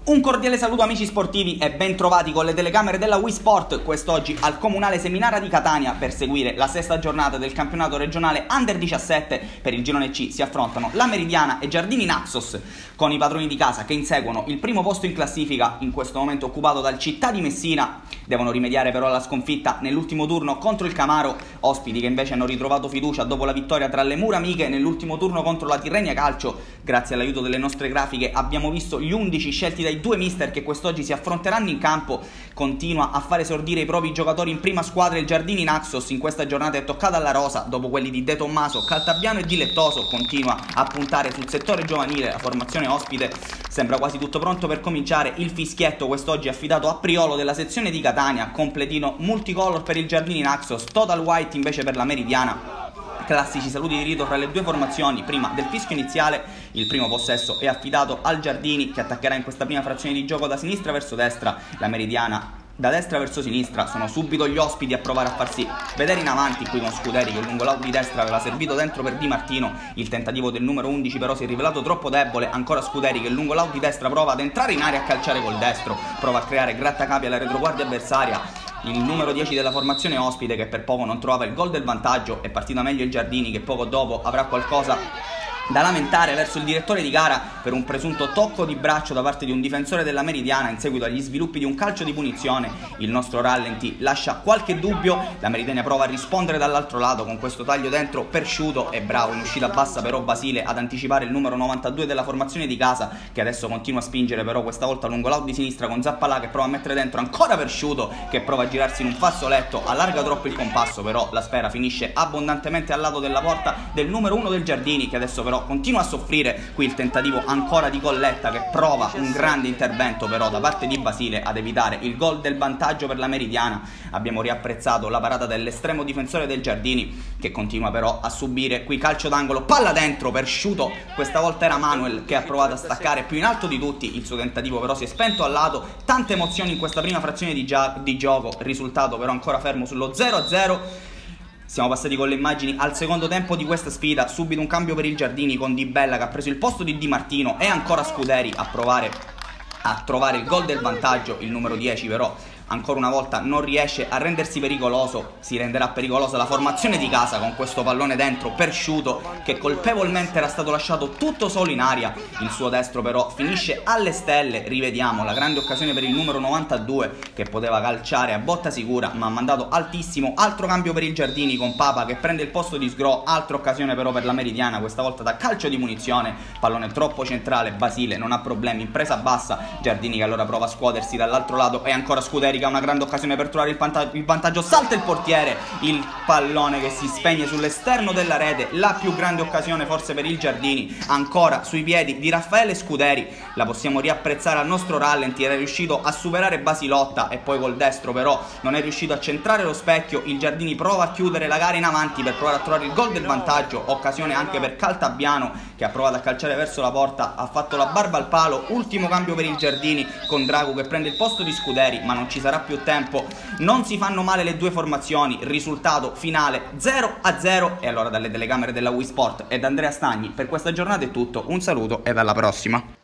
Un cordiale saluto amici sportivi e ben trovati con le telecamere della Wii Sport quest'oggi al Comunale Seminara di Catania per seguire la sesta giornata del campionato regionale Under 17. Per il girone C si affrontano la Meridiana e Giardini Naxos, con i padroni di casa che inseguono il primo posto in classifica, in questo momento occupato dal Città di Messina. Devono rimediare però alla sconfitta nell'ultimo turno contro il Camaro, ospiti che invece hanno ritrovato fiducia dopo la vittoria tra le mura amiche nell'ultimo turno contro la Tirrenia Calcio. Grazie all'aiuto delle nostre grafiche abbiamo visto gli 11 scelti dai due mister che quest'oggi si affronteranno in campo. Continua a fare esordire i propri giocatori in prima squadra il Giardini Naxos. In questa giornata è toccata alla rosa, dopo quelli di De Tommaso, Caltabiano e Dilettoso. Continua a puntare sul settore giovanile, la formazione ospite sembra quasi tutto pronto per cominciare. Il fischietto quest'oggi è affidato a Priolo della sezione di Catania, completino multicolor per il Giardini Naxos, total white invece per la Meridiana. Classici saluti di rito fra le due formazioni. Prima del fischio iniziale il primo possesso è affidato al Giardini, che attaccherà in questa prima frazione di gioco da sinistra verso destra. La Meridiana da destra verso sinistra. Sono subito gli ospiti a provare a farsi vedere in avanti qui con Scuderi che lungo l'out di destra aveva servito dentro per Di Martino. Il tentativo del numero 11 però si è rivelato troppo debole. Ancora Scuderi che lungo l'out di destra prova ad entrare in area e a calciare col destro, prova a creare grattacapi alla retroguardia avversaria. Il numero 10 della formazione ospite, che per poco non trovava il gol del vantaggio, è partito meglio il Giardini, che poco dopo avrà qualcosa da lamentare verso il direttore di gara per un presunto tocco di braccio da parte di un difensore della Meridiana in seguito agli sviluppi di un calcio di punizione. Il nostro rallenti lascia qualche dubbio, la Meridiana prova a rispondere dall'altro lato con questo taglio dentro Persciuto. È bravo in uscita bassa però Basile ad anticipare il numero 92 della formazione di casa, che adesso continua a spingere però questa volta lungo l'out di sinistra con Zappalà che prova a mettere dentro ancora Persciuto, che prova a girarsi in un fazzoletto, allarga troppo il compasso però la sfera finisce abbondantemente al lato della porta del numero 1 del Giardini, che adesso però continua a soffrire. Qui il tentativo ancora di Colletta, che prova un grande intervento però da parte di Basile ad evitare il gol del vantaggio per la Meridiana. Abbiamo riapprezzato la parata dell'estremo difensore del Giardini, che continua però a subire qui calcio d'angolo, palla dentro Persciuto. Questa volta era Manuel che ha provato a staccare più in alto di tutti, il suo tentativo però si è spento al lato. Tante emozioni in questa prima frazione di gioco, risultato però ancora fermo sullo 0-0. Siamo passati con le immagini al secondo tempo di questa sfida. Subito un cambio per il Giardini con Di Bella che ha preso il posto di Di Martino e ancora Scuderi a provare a trovare il gol del vantaggio. Il numero 10 però ancora una volta non riesce a rendersi pericoloso. Si renderà pericolosa la formazione di casa con questo pallone dentro Persciuto, che colpevolmente era stato lasciato tutto solo in aria. Il suo destro però finisce alle stelle. Rivediamo la grande occasione per il numero 92 che poteva calciare a botta sicura ma ha mandato altissimo. Altro cambio per il Giardini con Papa che prende il posto di Sgro. Altra occasione però per la Meridiana, questa volta da calcio di munizione. Pallone troppo centrale, Basile non ha problemi in presa bassa. Giardini che allora prova a scuotersi dall'altro lato e ancora Scuderi che ha una grande occasione per trovare il vantaggio. Salta il portiere, il pallone che si spegne sull'esterno della rete. La più grande occasione forse per il Giardini, ancora sui piedi di Raffaele Scuderi. La possiamo riapprezzare al nostro rallenti. Era riuscito a superare Basilotta e poi col destro però non è riuscito a centrare lo specchio. Il Giardini prova a chiudere la gara in avanti per provare a trovare il gol del vantaggio. Occasione anche per Caltabiano che ha provato a calciare verso la porta, ha fatto la barba al palo. Ultimo cambio per il Giardini con Dragu che prende il posto di Scuderi, ma non ci sarà più tempo. Non si fanno male le due formazioni, risultato finale 0-0. E allora dalle telecamere della Wii Sport e da Andrea Stagni per questa giornata è tutto, un saluto e alla prossima.